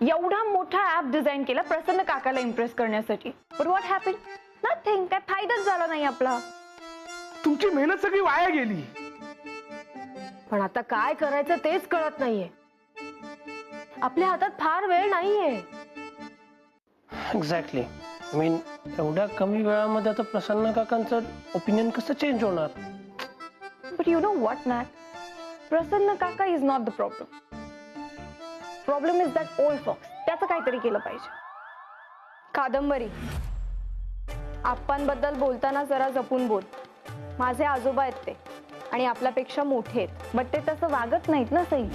एवढा मोठा app design केला प्रसन्न काकाला इम्प्रेस करण्यासाठी, बट व्हॉट हॅपन? नथिंग. काय फायदाच झाला नाही आपला. तुमची मेहनत सगळी वाया गेली. पण आता काय करायचं तेच कळत नाहीये. आपल्या हातात फार वेळ नाहीये. एक्झॅक्टली. आय मीन एवढ्या कमी वेळामध्ये आता प्रसन्न काकांचं ओपिनियन कसं चेंज होणार? But you know what Nat, Prasanna काका is not the problem. Problem is that old fox. त्याचं काहीतरी केलं पाहिजे. कादंबरी, आप्पांबद्दल बोलताना जरा जपून बोल. माझे आजोबा आहेत ते आणि आपल्यापेक्षा मोठे आहेत. बट ते तसं वागत नाहीत ना सई.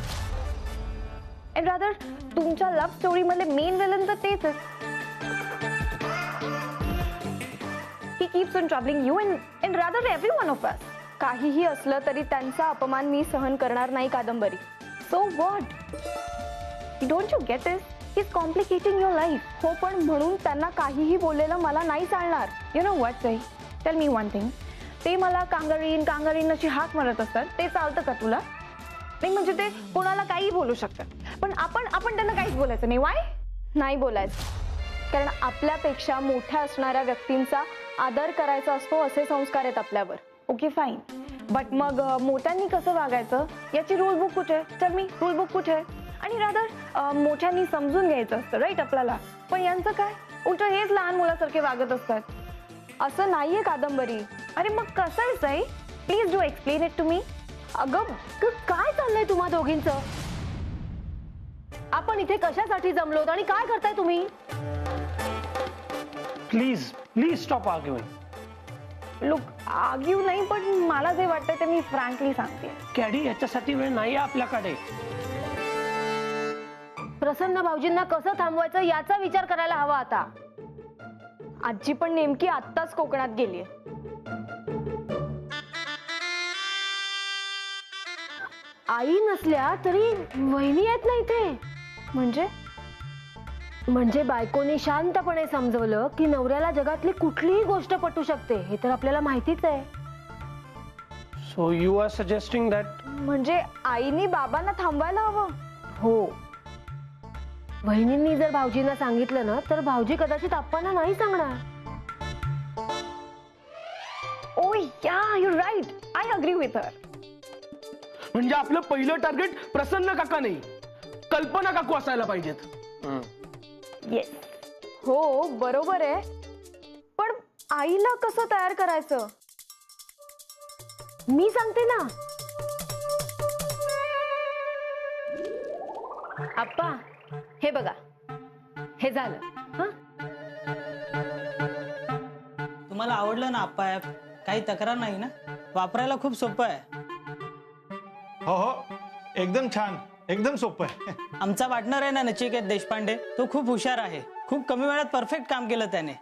अँड रादर तुमच्या लव्ह स्टोरी मधले मेन विलन तर तेच आहेत. He keeps on troubling you and rather everyone of us. काहीही असलं तरी त्यांचा अपमान मी सहन करणार नाही कादंबरी. So what? Don't you get it? He is complicating your life. हो, पण म्हणून त्यांना काहीही बोललेलं मला नाही चालणार. You know what Sai, tell me one thing. ते मला कांगारीन अशी हाक मारत असतात, ते चालतं का तुला? नाही म्हणजे ते कोणाला काही बोलू शकतात, पण आपण त्यांना काहीच बोलायचं नाही. वाय? नाही बोलायचं. कारण आपल्यापेक्षा मोठ्या असणाऱ्या व्यक्तींचा आदर करायचा असतो असे संस्कार आहेत आपल्यावर. Okay fine. बट मग मोठ्यांनी कसं वागायचं याची रूल बुक कुठे आहे? चल मी रूल बुक कुठे आहे? आणि रादर मोठ्यांनी समजून घ्यायचं असतं राईट आपल्याला. पण यांचं काय, उलट हेच लहान मुलासारखे वागत असतात. असं नाहीये कादंबरी. अरे मग कसं आहे Sai? Please do explain it to me. अगं काय चाललंय तुम्हा दोघींचं? आपण इथे कशासाठी जमलोत आणि काय करताय तुम्ही? Please please stop arguing. Look, argue नाही, पण मला जे वाटतं ते मी फ्रँकली सांगते. कॅडी, याच्यासाठी वेळ नाही आपल्याकडे. प्रसन्न भाऊजींना कसं थांबवायचं याचा विचार करायला हवा आता. आजी पण नेमकी आत्ताच कोकणात गेलीये. आई नसल्या तरी वहिनी आहेत ना इथे. म्हणजे बायकोने शांतपणे समजवलं की नवऱ्याला जगातली कुठलीही गोष्ट पटू शकते, हे तर आपल्याला माहितीच आहे. So you are suggesting that? म्हणजे आईनी बाबांना थांबवायला हवं. हो, वहिनींनी जर भाऊजींना सांगितलं ना तर भाऊजी कदाचित आप्पांना नाही सांगणार. Oh yeah, you right. I agree with her. म्हणजे आपलं पहिलं टार्गेट प्रसन्न काका नाही, कल्पना काकू असायला पाहिजेत. येस. हो बरोबर आहे, पण आईला कसं तयार करायचं? मी सांगते ना. आप्पा हे बघा, हे झालं. तुम्हाला आवडलं ना आप्पा ॲप? काही तक्रार नाही ना? वापरायला खूप सोपं आहे. हो हो, एकदम छान, एकदम सोपं आहे. आमचा पार्टनर आहे ना नचिकेत देशपांडे, तो खूप हुशार आहे. खूप कमी वेळात परफेक्ट काम केलं त्याने.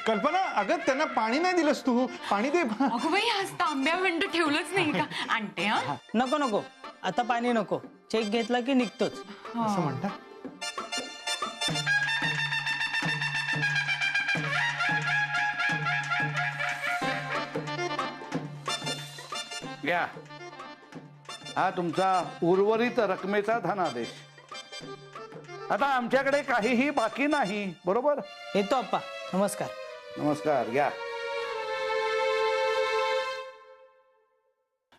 कल्पना, अगं त्यांना पाणी नाही दिलंस तू. पाणी दे. अगं बाई, आज तांब्या म्हणतो ठेवलंच नाही का? आणते. हा नको नको, आता पाणी नको. चेक घेतला की निघतोच. असं म्हणता? घ्या, हा तुमचा उर्वरित रकमेचा धनादेश. आता आमच्याकडे काहीही बाकी नाही, बरोबर? येतो आप्पा. नमस्कार. नमस्कार. घ्या.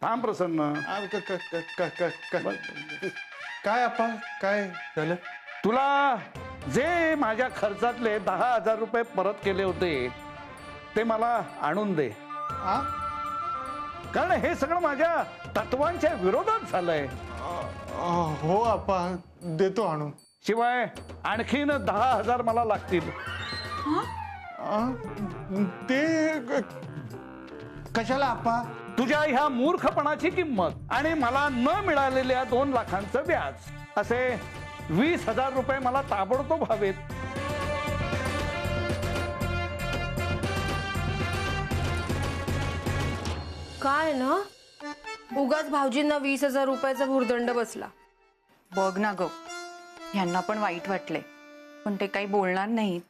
थांब प्रसन्न. काय आपा, काय झालं? तुला जे माझ्या खर्चातले 10,000 रुपये परत केले होते ते मला आणून दे. कारण हे सगळं माझ्या तत्वांच्या विरोधात झालंय. हो आपा, देतो आणून. शिवाय आणखीन 10,000 मला लागतील. ते कशाला आपा? तुझ्या ह्या मूर्खपणाची किंमत आणि मला न मिळालेल्या 2 लाखांचं व्याज, असे 20,000 रुपये मला ताबडतोब हवेत. काय ना, उगाच भाऊजींना 20,000 रुपयाचा भुर्दंड बसला. बघ ना ग, यांना पण वाईट वाटले, पण ते काही बोलणार नाहीत.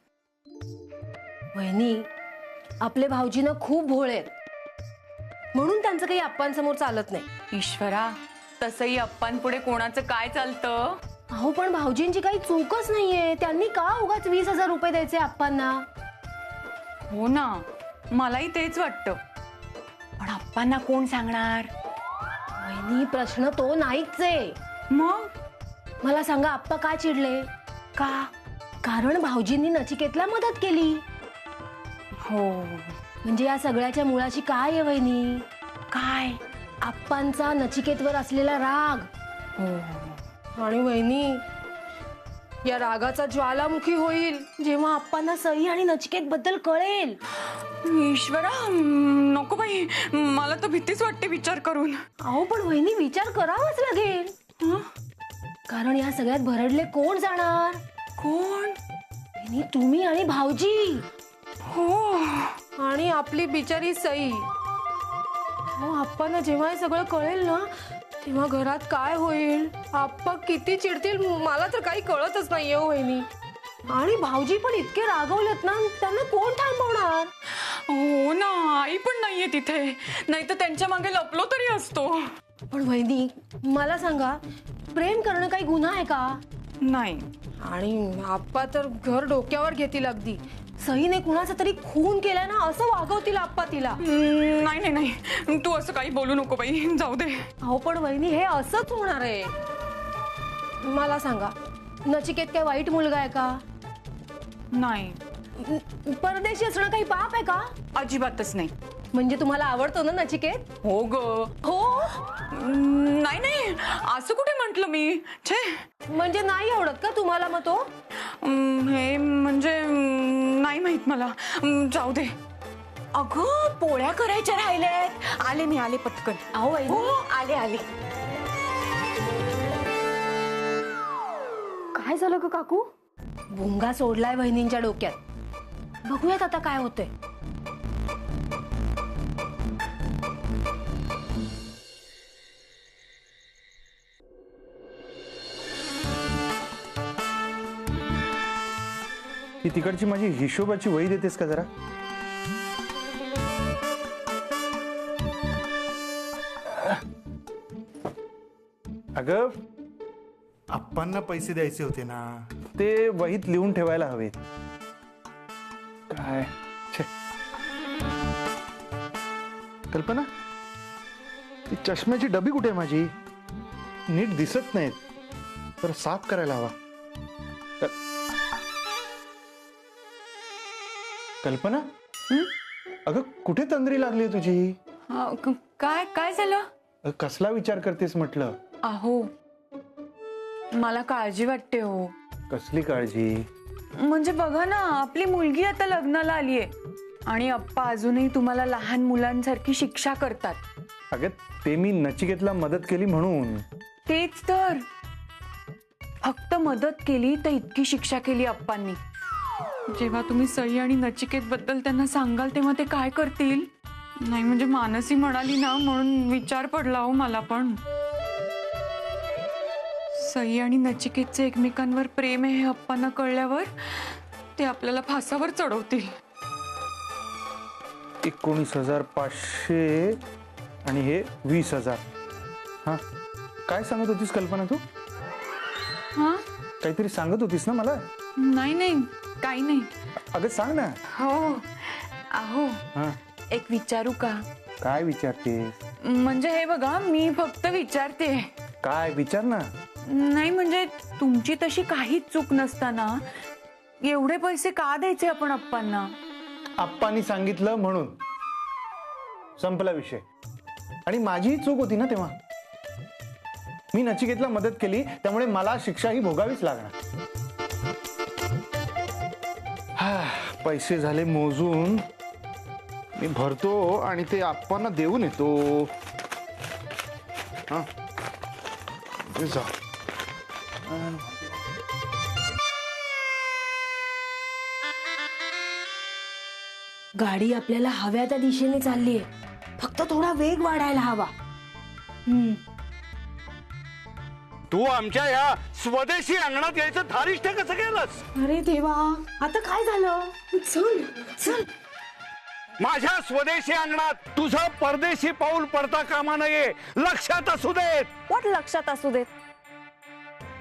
वहिनी, आपले भाऊजींना खूप भोळे आहेत, म्हणून त्यांचं काही आप्पांसमोर चालत नाही. ईश्वरा, तसंही अप्पांपुढे कोणाचं काय चालतं? अहो पण भाऊजींची काही चूकच नाहीये, त्यांनी का उगाच 20,000 रुपये द्यायचे आप्पांना? हो ना, मलाही तेच वाटतं. पण आप्पांना कोण सांगणार? वहिनी प्रश्न तो नाहीच आहे. मग मला सांगा आप्पा का चिडले? का? कारण भाऊजींनी नचिकेतला मदत केली. हो. म्हणजे या सगळ्याच्या मुळाशी काय आहे वहिनी? काय? आप्पांचा नचिकेतवर असलेला राग. हो. आणि वहिनी या रागाचा ज्वालामुखी होईल जेव्हा आप्पांना सई आणि नचिकेत बद्दल कळेल. ईश्वरा, नको बाई, मला तर भीतीच वाटते विचार करून. अहो पण वहिनी विचार करावाच लागेल. कारण या सगळ्यात भरडले कोण जाणार? कोण? वहिनी तुम्ही आणि भाऊजी. हो. आणि आपली बिचारी सई. हो आप्पांना जेव्हा हे सगळं कळेल ना तेव्हा घरात काय होईल? आप्पा किती चिडतील मला तर काही कळतच नाहीये हो वहिनी. आणि भाऊजी पण इतके रागवलेत ना, त्यांना कोण थांबवणार? हो ना, आई पण नाहीये तिथे, नाही तर त्यांच्या मागे लपलो तरी असतो. पण वहिनी मला सांगा, प्रेम करणं काही गुन्हा आहे का? नाही. आणि आप्पा तर घर डोक्यावर घेतील अगदी. सईने कुणाचा तरी खून केलाय ना असं वागवतील आप्पा तिला. नाही नाही नाही, तू असं काही बोलू नको बाई, जाऊ दे. अहो पण वहिनी हे असंच होणार आहे. मला सांगा, नचिकेत काय वाईट मुलगा आहे का? नाही. परदेशी असणं काही पाप आहे का? अजिबातच नाही. म्हणजे तुम्हाला आवडतो ना नचिकेत? हो ग. हो. नाही नाही, असं कुठे म्हंटल मी? छे. म्हणजे नाही आवडत का तुम्हाला मग तो? हे म्हणजे नाही माहित मला, जाऊ दे. अगं पोळ्या करायच्या राहिल्यात, आले मी, आले पटकन. अहो वहिनी. हो आले आले. काय झालं ग काकू? भुंगा सोडलाय वहिनींच्या डोक्यात. बघूयात आता काय होतंय. ही तिकडची माझी हिशोबाची वही देतेस का जरा? अगं आप्पांना पैसे द्यायचे होते ना, ते वहीत लिहून ठेवायला हवेत. काय छे. कल्पना, ती चष्म्याची डबी कुठे आहे माझी? नीट दिसत नाहीत, तर साफ करायला हवा. कल्पना, अगं कुठे तंद्री लागली तुझी? काय काय झालं? कसला विचार करतेस म्हटलं? अहो मला काळजी वाटते हो. कसली काळजी? म्हणजे बघा ना, आपली मुलगी आता लग्नाला आलीये आणि अप्पा अजूनही तुम्हाला लहान मुलांसारखी शिक्षा करतात. अगं ते मी नचिकेतला मदत केली म्हणून. तेच तर, फक्त मदत केली तर इतकी शिक्षा केली अप्पांनी. जेव्हा तुम्ही सई आणि नचिकेत बद्दल त्यांना सांगाल तेव्हा ते काय करतील? नाही म्हणजे मानसी म्हणाली ना म्हणून विचार पडला हो मला पण. सई आणि नचिकेतचं एकमेकांवर प्रेम आहे हे अप्पांना कळल्यावर ते आपल्याला फासावर चढवतील. 19,500 आणि हे 20,000. हा काय सांगत होतीस कल्पना तू? हा काहीतरी सांगत होतीस ना मला? नाही नाही काही नाही. अगं सांग ना. हो अहो हा एक विचारू का? काय विचारतेस? म्हणजे हे बघा, मी फक्त विचारते. काय विचार ना. नाही म्हणजे तुमची तशी काहीच चूक नसताना एवढे पैसे का द्यायचे आपण अप्पांना? आप्पांनी सांगितलं म्हणून संपला विषय. आणि माझीही चूक होती ना तेव्हा. मी नचिकेतला मदत केली त्यामुळे मला शिक्षा ही भोगावीच लागणार. पैसे झाले मोजून, मी भरतो आणि ते आप्पांना देऊन येतो. हा जा. गाडी आपल्याला हव्या त्या दिशेने चाललीये, फक्त थोडा वेग वाढायला हवा. तू आमच्या या स्वदेशी अंगणात यायचं धारिष्ट कसं केलंस? अरे देवा, आता काय झालं? चल चल. माझ्या स्वदेशी अंगणात तुझं परदेशी पाऊल पडता कामा नये, लक्षात असू देत. वाट लक्षात असू देत.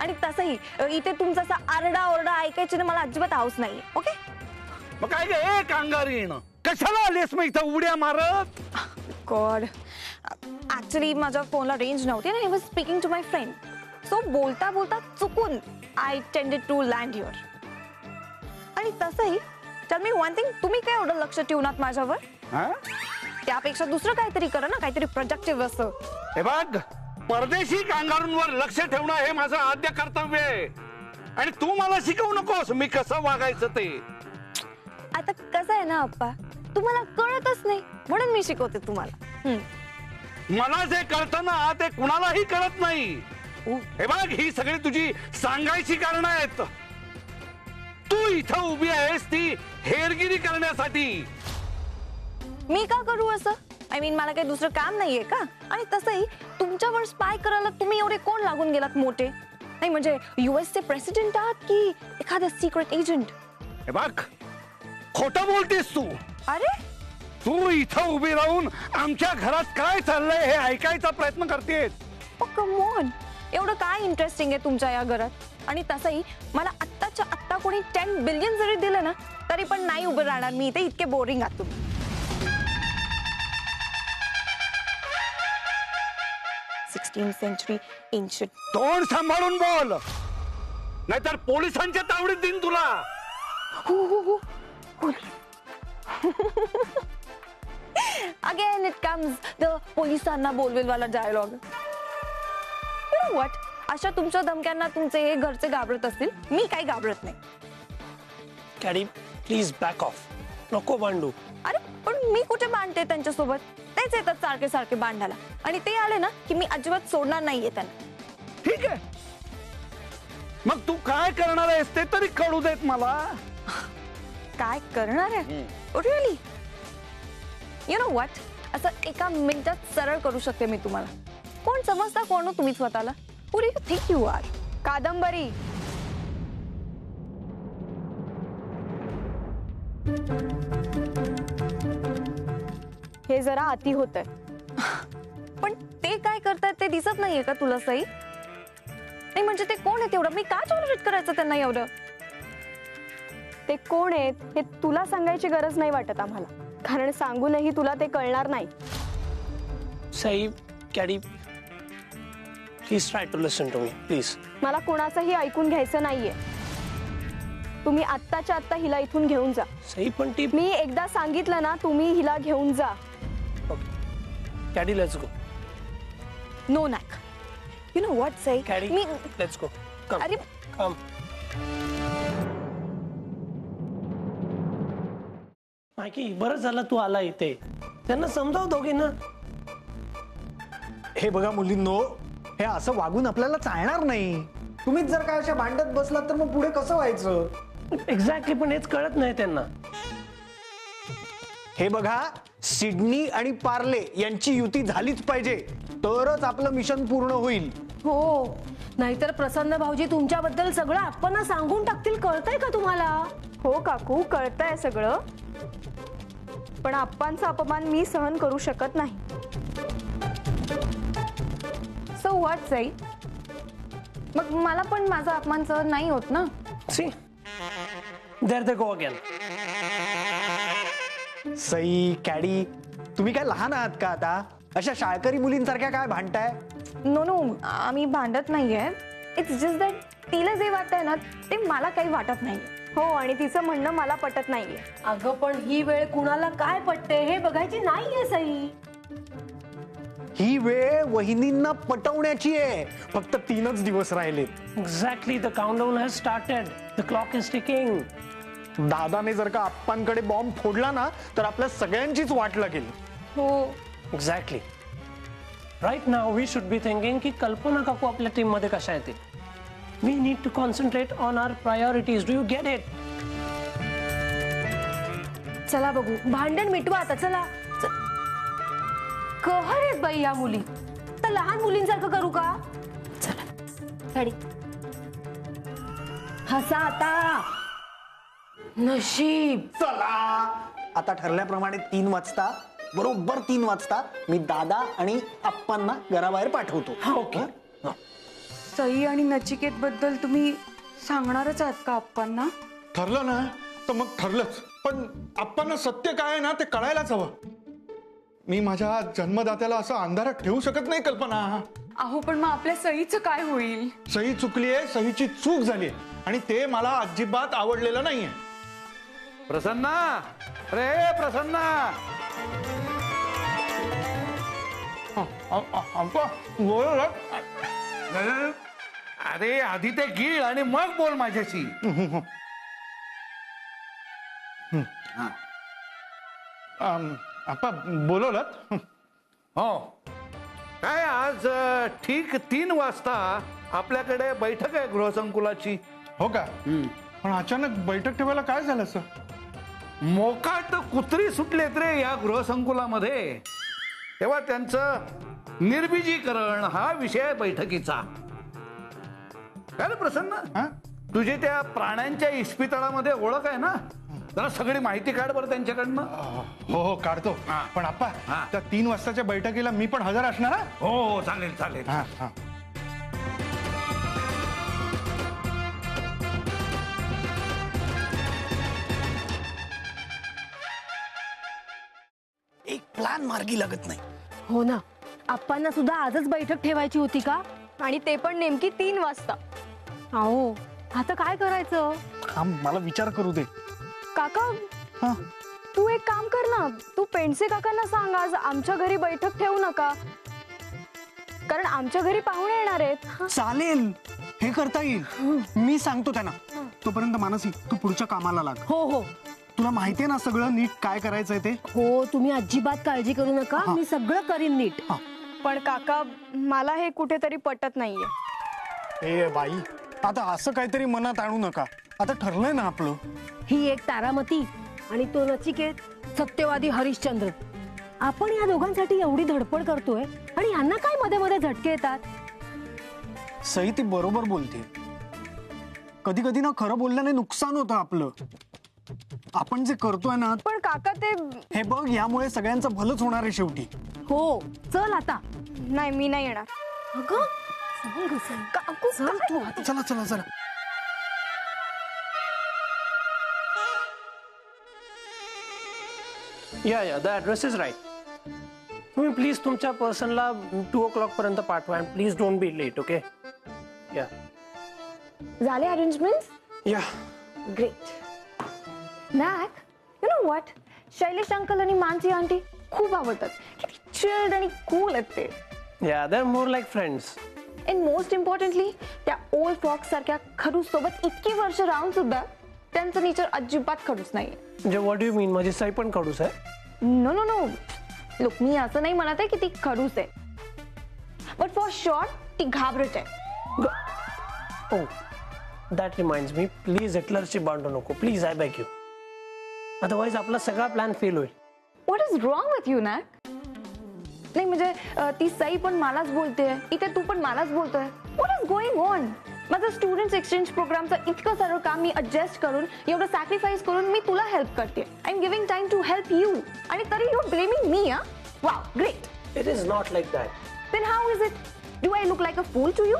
आणि तसंही इथे तुमचा असा आरडा ओरडा ऐकायची ना मला अजिबात हाऊस नाहीये. ओके. मग काय गे कांगारीण, कशाला आलीस मग इथं उड्या मारत? गॉड, ऍक्च्युली माझ्या फोनला रेंज नव्हती आणि I was speaking to my friend. So बोलता बोलता चुकून I tended to land your. आणि तसंही टेल मी वन थिंग, तुम्ही काय एवढं लक्ष ठेवणार माझ्यावर? हा? त्यापेक्षा दुसरं काहीतरी करा ना, काहीतरी प्रोडक्टिव्ह असं. हे बघ, परदेशी कांगारूंवर लक्ष ठेवणं हे माझं आद्य कर्तव्य आहे. आणि तू मला शिकवू नकोस मी कसं वागायचं ते. आता कसं आहे ना अप्पा, तुम्हाला कळतच नाही म्हणून मी शिकवते तुम्हाला. मला जे कळतं ना ते कुणालाही कळत नाही. हे बघ, ही सगळी तुझी सांगायची कारण आहेत. तू इथं उभी आहेस ती हेरगिरी करण्यासाठी. मी का करू असं? आय मीन मला काही दुसरं काम नाहीये का? आणि तसंही तुमच्यावर स्पाय करायला तुम्ही एवढे कोण लागून गेलात मोठे? नाही म्हणजे US चे प्रेसिडेंट आहात की एखादं सिक्रेट एजंट? हे बघ, खोटं बोलतेस तू. अरे तू इथं उभी राहून आमच्या घरात काय चाललंय हे ऐकायचा प्रयत्न करतेस. कम ऑन, एवढं काय इंटरेस्टिंग आहे तुमच्या या घरात? आणि तसंही मला आत्ताच्या आत्ता कोणी 10 बिलियन जरी दिलं ना तरी पण नाही उभं राहणार मी इथे. इतके बोरिंग आहात तुम्ही. Century ancient. तोंड सांभाळून बोल, नाहीतर पोलिसांच्या तावडीत देईन तुला. अगेन इट कम्स द पोलिसांना बोलवेल वाला डायलॉग. यू नो व्हॉट, अशा तुमच्या धमक्यांना तुमचे हे घरचे घाबरत असतील, मी काही घाबरत नाही. कॅडी प्लीज बॅक ऑफ, नको भांडू. अरे पण मी कुठे बांधते त्यांच्यासोबत? तेच येतात सारखे सारखे बांधायला. आणि ते आले ना की मी अजिबात सोडणार नाहीये त्यांना. ठीक आहे, मग तू काय करणार आहेस ते तरी कळू देत मला. काय करणार आहे? रिअली? यु नो व्हॉट, असं एका मिनिटात सरळ करू शकते मी तुम्हाला. कोण समजता कोण हो तुम्ही स्वतःला? Who do you think you are? कादंबरी. हे जरा अति होतंय. पण ते काय करतायत ते दिसत नाहीये का तुला सई? नाही म्हणजे ते कोण आहे एवढं? मी का टॉलरेट करायचं त्यांना एवढं? ते कोण आहेत हे तुला सांगायची गरज नाही वाटत आम्हाला, कारण सांगूनही तुला ते कळणार नाही. Sai, Caddy please try to listen to me please. मला कोणाचंही ऐकून घ्यायचं नाहीये. तुम्ही आत्ताच्या आत्ता हिला इथून घेऊन जा. सई पण ती मी एकदा सांगितलं ना, तुम्ही हिला घेऊन जा. Caddy let's go. No Nack. You know what Sai, Caddy मी लेट्स गो. कम अरे कम. मायकी, बरं झालं तू आला इथे. त्यांना समजाव दोघींना. हे बघा मुलींनो, हे असं वागून आपल्याला चालणार नाही. तुम्हीच जर काय अशा भांडत बसलात तर मग पुढे कसं व्हायचं? एक्झॅक्टली, पण हेच कळत नाही त्यांना. हे बघा, सिडनी आणि पार्ले यांची युती झालीच पाहिजे, तरच आपलं मिशन पूर्ण होईल. हो, नाहीतर प्रसन्न भाऊजी तुमच्याबद्दल सगळं आपण सांगून टाकतील. कळतंय का तुम्हाला? हो काकू, कळतंय सगळं, पण आप्पांचा अपमान मी सहन करू शकत नाही. सो व्हॉट सई, मग मला पण माझा अपमान सहन नाही होत ना. See there they go again. Sai, Caddy, तुम्ही काय लहान आहात का आता? अशा शाळकरी मुलींसारख्या काय भांडताय? नो नो, आम्ही भांडत नाहीये. इट्स जस्ट दॅट तिला जे वाटतंय ना ते मला काही वाटत नाहीये. हो, आणि तिचं म्हणणं मला पटत नाहीये. अगं पण ही वेळ कुणाला काय पटते हे बघायची नाहीये सई. ही वेळ वहिनींना पटवण्याची आहे. फक्त 3च दिवस राहिलेत. Exactly, the countdown has started. The clock is ticking. दादाने जर का आप्पांकडे बॉम्ब फोडला ना तर आपल्या सगळ्यांचीच वाट लागेल. हो. Exactly. Right now we should be thinking की कल्पना काकू आपल्या टीम मध्ये कशा येतील. We need to concentrate on our priorities. Do you get it? चला बघू, भांडण मिटवा आता. चला. कहर आहेत बाई या मुली. तर लहान मुलींसारखं करू का? चला गाडी. हसा आता. नशीब. चला, आता ठरल्याप्रमाणे 3 वाजता, बरोबर 3 वाजता मी दादा आणि आप्पांना घराबाहेर पाठवतो. ओके. सई आणि नचिकेत बद्दल तुम्ही सांगणारच आहात का आप्पांना? ठरलं ना तर मग ठरलंच, पण आपण सत्य काय आहे ना ते कळायलाच हवं. मी माझ्या जन्मदात्याला असं अंधारात ठेवू शकत नाही कल्पना. अहो पण मग आपल्या सईचं काय होईल? सही चुकलीये, सहीची चूक झालीये आणि ते मला अजिबात आवडलेलं नाहीये. प्रसन्ना, अरे प्रसन्ना, अरे आधी ते गिळ आणि मग बोल माझ्याशी. आपा बोलवलं? हो काय आज ठीक 3 वाजता आपल्याकडे बैठक आहे गृहसंकुलाची. हो का? पण अचानक बैठक ठेवायला काय झालं असं? मोकाट कुत्री सुटलेत रे या गृहसंकुलामध्ये, तेव्हा त्यांचं निर्बीजीकरण हा विषय बैठकीचा. काय रे प्रसन्न, तुझी त्या प्राण्यांच्या इस्पितळामध्ये ओळख आहे ना? जरा सगळी माहिती काढ बरं त्यांच्याकडनं. हो हो काढतो. पण आप्पा त्या 3 वाजताच्या बैठकीला मी पण हजर असणार. हो हो चालेल चालेल. एक प्लॅन मार्गी लागत नाही. हो ना, आप्पांना सुद्धा आजच बैठक ठेवायची होती का? आणि ते पण नेमकी 3 वाजता. अहो आता काय करायचं? मला विचार करू दे. काका तू एक काम कर ना, तू पेंडसे काकांना सांग आज आमच्या घरी बैठक ठेवू नका, कारण आमच्या घरी पाहुणे येणार आहेत. चालेल, हे करता येईल. मी सांगतो त्यांना. तोपर्यंत मानसी तू पुढच्या कामाला लाग. हो हो तुला माहितीये ना सगळं नीट काय करायचंय ते. हो, तुम्ही अजिबात काळजी करू नका, मी सगळं करीन नीट. पण काका मला हे कुठेतरी पटत नाहीये. ए बाई, आता असं काहीतरी मनात आणू नका. आता ठरलंय ना आपलं. ही एक तारामती आणि तो नचिकेत सत्यवादी हरिश्चंद्र. आपण या दोघांसाठी एवढी धडपड करतोय आणि यांना काय मध्ये मध्ये झटके येतात. सई ती बरोबर बोलते. कधी कधी ना खरं बोलल्याने नुकसान होतं आपलं. आपण जे करतोय ना. पण काका ते हे बघ, यामुळे सगळ्यांचं भलंच होणार आहे शेवटी. हो चल आता. नाही, मी नाही येणार. अगं काकू चल तू आता. चला चला चला. Yeah the address is right. तुम्ही प्लीज तुमच्या पर्सनला 2 o'clock पर्यंत पाठवा and please don't be late. Okay? Yeah झाले अरेंजमेंट्स? Yeah great. नॅक, you know what, Shailesh uncle आणि मानसी आंटी खूप आवडतात. किती चिल्ड आणि कूल आहेत ते. या they are more like friends. And most importantly त्या ओल्ड फॉक्स सारख्या खडूस सोबत इतकी वर्ष राहून सुद्धा त्यांचं नेचर अजिबात खडूस नाहीये. म्हणजे व्हॉट डू यू मीन? माझी सई पण खडूस आहे? नो नो नो, लुक मी असं नाही म्हणत आहे की ती खडूस आहे, बट फॉर शुअर ती घाबरट आहे. Oh that reminds me, please हिटलरची भांडू नको please, I beg you. Otherwise आपला सगळा प्लॅन फेल होईल. What is wrong with you Nack? नाही म्हणजे ती सई पण मलाच बोलते, इथे तू पण मलाच बोलतोय. What is going on? माझं स्टुडंट्स एक्सचेंज प्रोग्रामचं इतकं सर्व काम मी अडजस्ट करून, एवढं सॅक्रिफाईस करून मी तुला हेल्प करते. I am giving time to help you आणि तरी you blaming me. Wow, great. It is not like that. Then how is it? Do I look like a fool to you?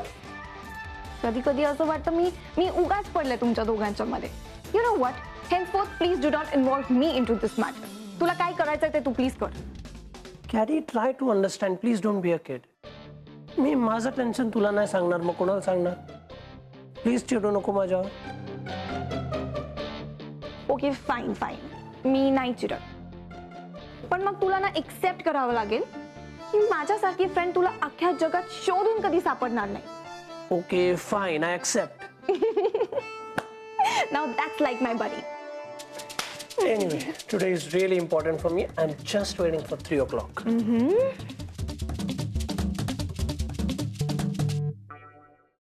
कधी कधी असं वाटतं मी उगाच पडले तुमच्या दोघांच्या मध्ये. You know what, henceforth please do not involve me into this matter. तुला काय करायचंय ते तू प्लीज कर. Carrie, try to understand please, don't be a kid. मी माझं टेन्शन तुला नाही सांगणार, मग कोणाला सांगणार? प्लीज चिडू नको माझ्यावर. ओके फाईन फाईन, मी नाही चिडत. पण मग तुला ना एक्सेप्ट करावं लागेल की माझ्यासारखी फ्रेंड तुला अख्ख्या जगात शोधून कधी सापडणार नाही. Okay fine, I accept. Now that's like my buddy. Anyway, today is really important for me. I'm just waiting for 3 o'clock.